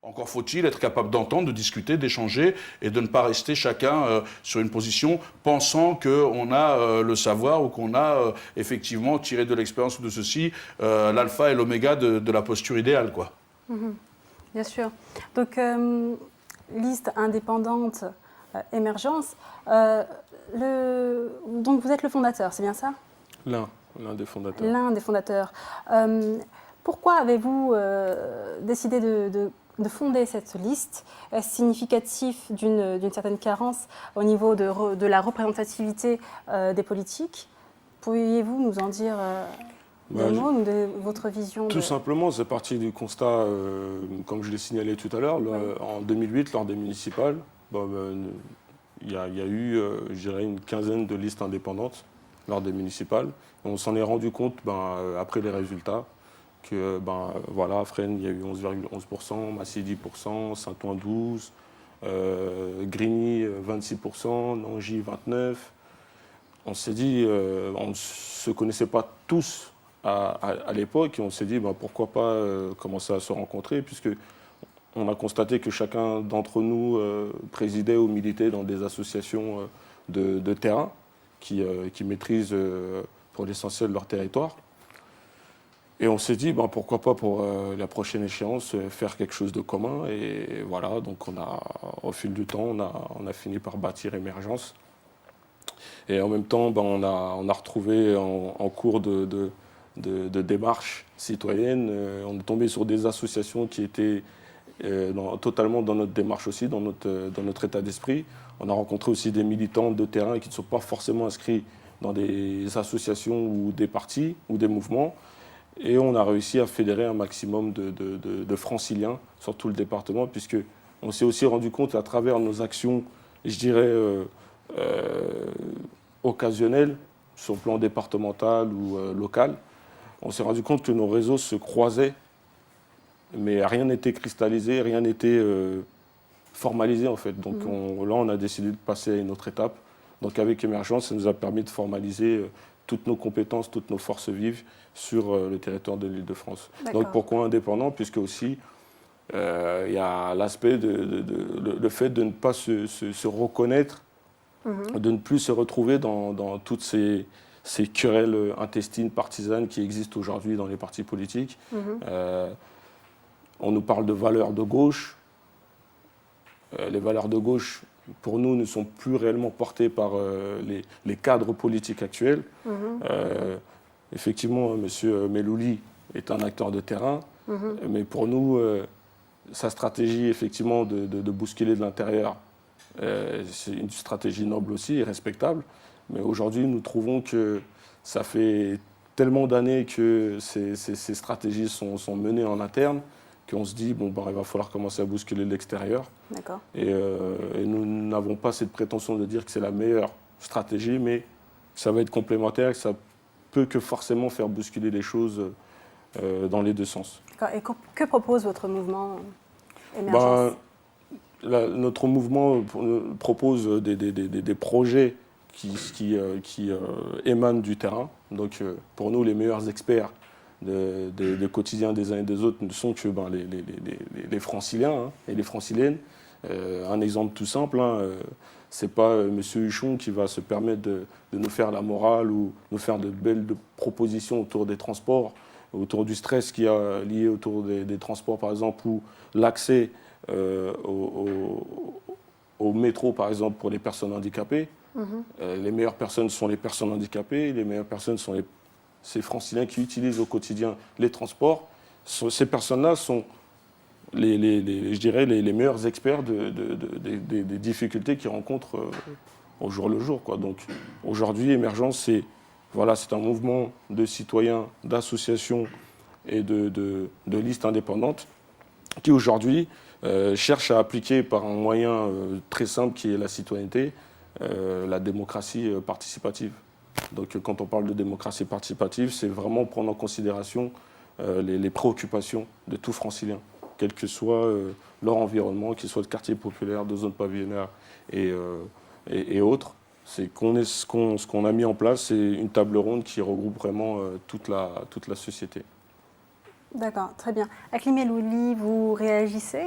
Encore faut-il être capable d'entendre, de discuter, d'échanger et de ne pas rester chacun sur une position pensant qu'on a le savoir ou qu'on a effectivement tiré de l'expérience ou de ceci l'alpha et l'oméga de la posture idéale, quoi. Bien sûr. Donc, liste indépendante, émergence. Donc, vous êtes le fondateur, c'est bien ça? L'un des fondateurs. L'un des fondateurs. Pourquoi avez-vous décidé de fonder cette liste? Est-ce significatif d'une certaine carence au niveau de la représentativité des politiques? Pourriez-vous nous en dire des mots ou de votre vision? Tout simplement, c'est parti du constat, comme je l'ai signalé tout à l'heure, en 2008, lors des municipales, il y a eu, je dirais, une quinzaine de listes indépendantes lors des municipales. Et on s'en est rendu compte après les résultats que voilà, Fresnes, il y a eu 11,11%, Massy 10%, Saint-Ouen 12%, Grigny 26%, Nangy 29%. On s'est dit, on ne se connaissait pas tous à l'époque, et on s'est dit pourquoi pas commencer à se rencontrer, puisque on a constaté que chacun d'entre nous présidait ou militait dans des associations de terrain qui maîtrisent pour l'essentiel leur territoire. Et on s'est dit, pourquoi pas pour la prochaine échéance faire quelque chose de commun. Et voilà, donc au fil du temps, on a fini par bâtir Émergence. Et en même temps, on a retrouvé en cours de démarche citoyenne, on est tombé sur des associations qui étaient totalement dans notre démarche aussi, dans notre état d'esprit. On a rencontré aussi des militants de terrain qui ne sont pas forcément inscrits dans des associations ou des partis ou des mouvements. Et on a réussi à fédérer un maximum de franciliens sur tout le département, puisqu'on s'est aussi rendu compte à travers nos actions, je dirais, occasionnelles, sur le plan départemental ou local, on s'est rendu compte que nos réseaux se croisaient, mais rien n'était cristallisé, rien n'était formalisé en fait. Donc là, on a décidé de passer à une autre étape. Donc avec Émergence, ça nous a permis de formaliser toutes nos compétences, toutes nos forces vives sur le territoire de l'Île-de-France. Donc pourquoi indépendant? Puisque aussi, il y a l'aspect le fait de ne pas se reconnaître, de ne plus se retrouver dans toutes ces querelles intestines, partisanes qui existent aujourd'hui dans les partis politiques. On nous parle de valeurs de gauche. Les valeurs de gauche, pour nous, ne sont plus réellement portées par les cadres politiques actuels. Effectivement, M. Melouli est un acteur de terrain, mais pour nous, sa stratégie, effectivement, de bousculer de l'intérieur, c'est une stratégie noble aussi et respectable. Mais aujourd'hui, nous trouvons que ça fait tellement d'années que ces stratégies sont menées en interne qu'on se dit, il va falloir commencer à bousculer l'extérieur. Et nous n'avons pas cette prétention de dire que c'est la meilleure stratégie, mais ça va être complémentaire, ça peut que forcément faire bousculer les choses dans les deux sens. Et que propose votre mouvement Émergence? Notre mouvement propose des projets qui émanent du terrain. Donc pour nous, les meilleurs experts des quotidiens des uns et des autres ne sont que les franciliens et les franciliennes. Un exemple tout simple, c'est pas M. Huchon qui va se permettre de nous faire la morale ou nous faire de belles propositions autour des transports, autour du stress qu'il y a lié autour des transports, par exemple, ou l'accès au métro, par exemple, pour les personnes handicapées. Les meilleures personnes sont les personnes handicapées, les meilleures personnes sont ces franciliens qui utilisent au quotidien les transports. Ces personnes-là sont, je dirais, les meilleurs experts des difficultés qu'ils rencontrent au jour le jour, quoi. Donc aujourd'hui, Émergence, c'est un mouvement de citoyens, d'associations et de listes indépendantes qui aujourd'hui cherchent à appliquer par un moyen très simple qui est la citoyenneté, la démocratie participative. Donc quand on parle de démocratie participative, c'est vraiment prendre en considération les préoccupations de tout francilien, quel que soit leur environnement, qu'il soit de quartier populaire, de zone pavillonnaire et autres. Ce qu'on a mis en place, c'est une table ronde qui regroupe vraiment toute la société. D'accord, très bien. Aklim Elouli, vous réagissez.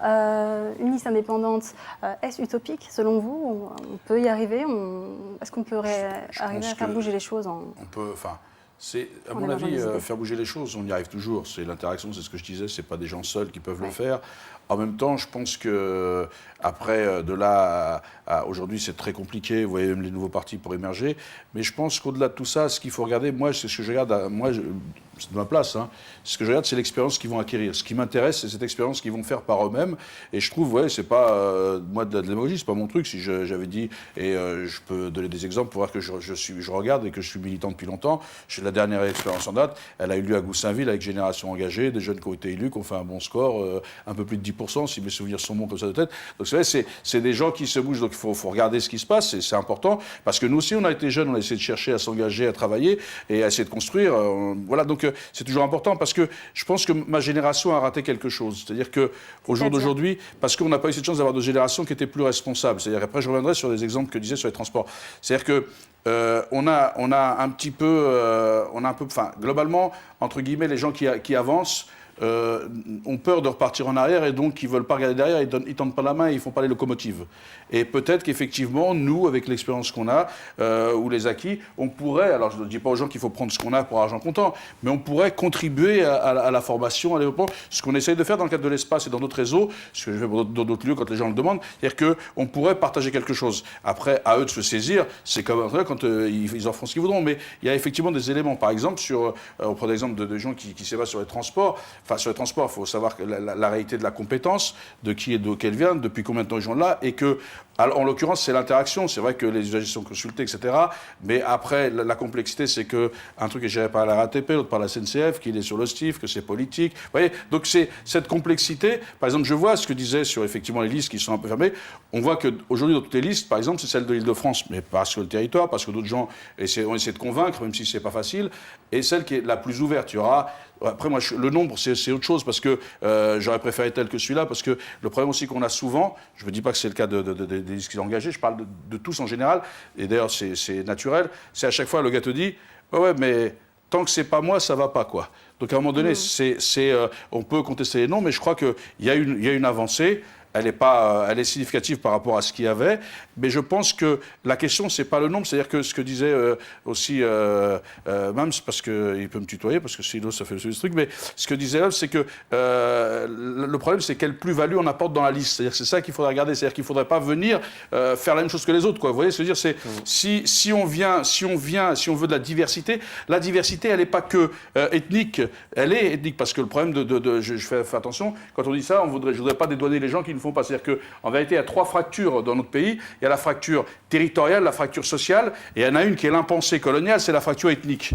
Une liste indépendante, est-ce utopique selon vous? On peut y arriver? Est-ce qu'on peut arriver à faire bouger les choses On peut, enfin, c'est, à en mon avis, idées. faire bouger les choses, on y arrive toujours. C'est l'interaction, c'est ce que je disais, c'est pas des gens seuls qui peuvent le faire. En même temps, je pense que après, de là à aujourd'hui, c'est très compliqué. Vous voyez même les nouveaux partis pour émerger. Mais je pense qu'au-delà de tout ça, ce qu'il faut regarder, moi, c'est ce que je regarde. C'est de ma place. Hein. Ce que je regarde, c'est l'expérience qu'ils vont acquérir. Ce qui m'intéresse, c'est cette expérience qu'ils vont faire par eux-mêmes. Et je trouve, c'est pas moi de la démagogie, c'est pas mon truc. Si j'avais dit, et je peux donner des exemples pour voir que je regarde et que je suis militant depuis longtemps. La dernière expérience en date, elle a eu lieu à Goussainville avec Génération Engagée, des jeunes qui ont été élus, qui ont fait un bon score, un peu plus de 10%, si mes souvenirs sont bons comme ça de tête. Donc c'est des gens qui se bougent. Donc il faut regarder ce qui se passe. Et c'est important parce que nous aussi, on a été jeunes, on a essayé de chercher à s'engager, à travailler et à essayer de construire. Voilà. Donc c'est toujours important parce que je pense que ma génération a raté quelque chose. C'est-à-dire qu'au jour d'aujourd'hui, parce qu'on n'a pas eu cette chance d'avoir deux générations qui étaient plus responsables. C'est-à-dire après, je reviendrai sur des exemples que je disais sur les transports. C'est-à-dire que on a un peu, enfin, globalement, entre guillemets, les gens qui avancent ont peur de repartir en arrière et donc ils ne veulent pas regarder derrière, ils ne tendent pas la main et ils ne font pas les locomotives. Et peut-être qu'effectivement, nous, avec l'expérience qu'on a, ou les acquis, on pourrait, alors je ne dis pas aux gens qu'il faut prendre ce qu'on a pour argent comptant, mais on pourrait contribuer à la formation, à développement, ce qu'on essaye de faire dans le cadre de l'espace et dans d'autres réseaux, ce que je fais dans d'autres lieux quand les gens le demandent, c'est-à-dire qu'on pourrait partager quelque chose. Après, à eux de se saisir, c'est comme quand ils en font ce qu'ils voudront, mais il y a effectivement des éléments, par exemple, on prend l'exemple de gens qui s'évadent sur les transports. Enfin, sur les transports, il faut savoir que la réalité de la compétence, de qui et d'où elle vient, depuis combien de temps ils sont là, et que, en l'occurrence, c'est l'interaction. C'est vrai que les usagers sont consultés, etc. Mais après, la complexité, c'est qu'un truc est géré par la RATP, l'autre par la SNCF, qu'il est sur le STIF, que c'est politique. Vous voyez, donc c'est cette complexité. Par exemple, je vois ce que disait sur effectivement les listes qui sont un peu fermées. On voit qu'aujourd'hui, dans toutes les listes, par exemple, c'est celle de l'Île-de-France, mais parce que le territoire, parce que d'autres gens ont essayé de convaincre, même si c'est pas facile, et celle qui est la plus ouverte. Il y aura. Après, moi, le nombre, c'est autre chose, parce que j'aurais préféré tel que celui-là, parce que le problème aussi qu'on a souvent, je ne dis pas que c'est le cas des listes qui sont engagées, je parle de tous en général, et d'ailleurs, c'est naturel, c'est à chaque fois, le gars te dit, ouais, mais tant que c'est pas moi, ça va pas, quoi. Donc, à un moment donné, on peut contester les noms, mais je crois qu'il y a une avancée. Elle est significative par rapport à ce qu'il y avait, mais je pense que la question, c'est pas le nombre, c'est-à-dire que ce que disait aussi Mams, parce qu'il peut me tutoyer, parce que sinon ça fait ce truc, mais ce que disait Mams, c'est que le problème, c'est quelle plus-value on apporte dans la liste. C'est-à-dire que c'est ça qu'il faudrait regarder, c'est-à-dire qu'il ne faudrait pas venir faire la même chose que les autres, quoi. Vous voyez ce que je veux dire, c'est si on veut de la diversité, elle n'est pas que ethnique, elle est ethnique, parce que le problème je fais attention, quand on dit ça, je ne voudrais pas dédouaner les gens qui ne font pas. C'est-à-dire qu'en vérité, il y a trois fractures dans notre pays. Il y a la fracture territoriale, la fracture sociale, et il y en a une qui est l'impensée coloniale, c'est la fracture ethnique.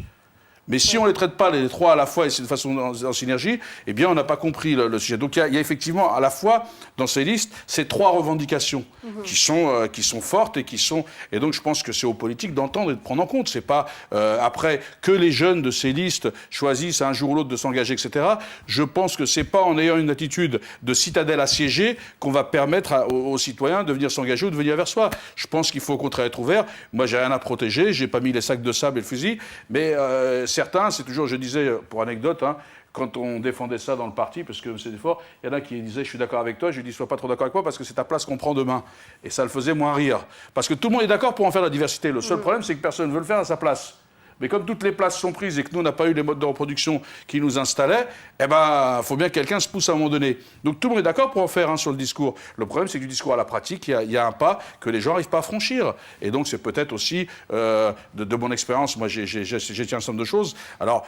Mais si on ne les traite pas les trois à la fois et de façon en synergie, eh bien on n'a pas compris le sujet. Donc il y a effectivement à la fois dans ces listes ces trois revendications qui sont fortes et donc je pense que c'est aux politiques d'entendre et de prendre en compte. C'est pas après que les jeunes de ces listes choisissent un jour ou l'autre de s'engager, etc. Je pense que c'est pas en ayant une attitude de citadelle assiégée qu'on va permettre aux citoyens de venir s'engager ou de venir vers soi. Je pense qu'il faut au contraire être ouvert. Moi j'ai rien à protéger, j'ai pas mis les sacs de sable et le fusil, mais certains, c'est toujours, je disais, pour anecdote, quand on défendait ça dans le parti, parce que c'est fort, il y en a qui disaient « je suis d'accord avec toi », je lui dis « sois pas trop d'accord avec moi parce que c'est ta place qu'on prend demain ». Et ça le faisait moins rire. Parce que tout le monde est d'accord pour en faire la diversité. Le seul problème, c'est que personne ne veut le faire à sa place. Mais comme toutes les places sont prises et que nous, on n'a pas eu les modes de reproduction qui nous installaient, eh ben, faut bien que quelqu'un se pousse à un moment donné. Donc tout le monde est d'accord pour en faire sur le discours. Le problème, c'est que du discours à la pratique, il y a un pas que les gens n'arrivent pas à franchir. Et donc c'est peut-être aussi, de mon expérience, moi j'ai tiens un certain nombre de choses. Alors,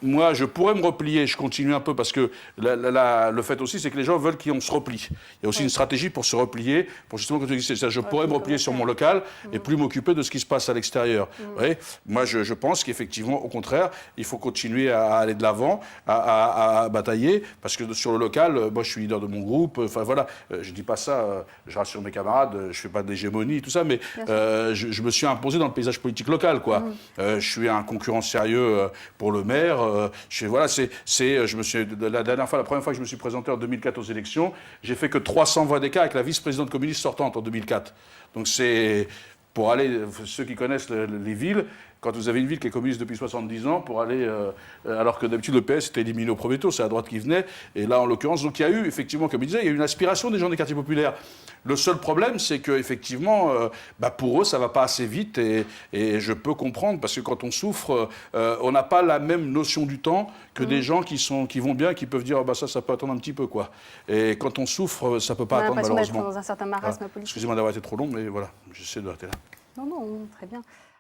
moi, je pourrais me replier, je continue un peu, parce que le fait aussi, c'est que les gens veulent qu'on se replie. Il y a aussi une stratégie pour se replier, pour justement, comme tu dis, je pourrais me replier sur mon local et plus m'occuper de ce qui se passe à l'extérieur. Ouais. Moi, je pense qu'effectivement, au contraire, il faut continuer à aller de l'avant, à batailler, parce que sur le local, moi, je suis leader de mon groupe, enfin voilà, je dis pas ça, je rassure mes camarades, je fais pas d'hégémonie, tout ça, mais je me suis imposé dans le paysage politique local, quoi. Je suis un concurrent sérieux pour le maire. La première fois que je me suis présenté en 2004 aux élections, j'ai fait que 300 voix d'écart avec la vice-présidente communiste sortante en 2004. Donc c'est, pour aller, ceux qui connaissent les villes, Quand vous avez une ville qui est communiste depuis 70 ans, pour aller, alors que d'habitude le PS était éliminé au premier tour, c'est la droite qui venait. Et là, en l'occurrence, donc il y a eu, effectivement, comme il disait, il y a eu une aspiration des gens des quartiers populaires. Le seul problème, c'est qu'effectivement, pour eux, ça ne va pas assez vite. Et je peux comprendre, parce que quand on souffre, on n'a pas la même notion du temps que des gens qui vont bien, qui peuvent dire ça peut attendre un petit peu, quoi. Et quand on souffre, ça ne peut pas attendre, malheureusement. On a l'impression d'être dans un certain marasme politique. Excusez-moi d'avoir été trop long, mais voilà, j'essaie de rester là. Non, très bien.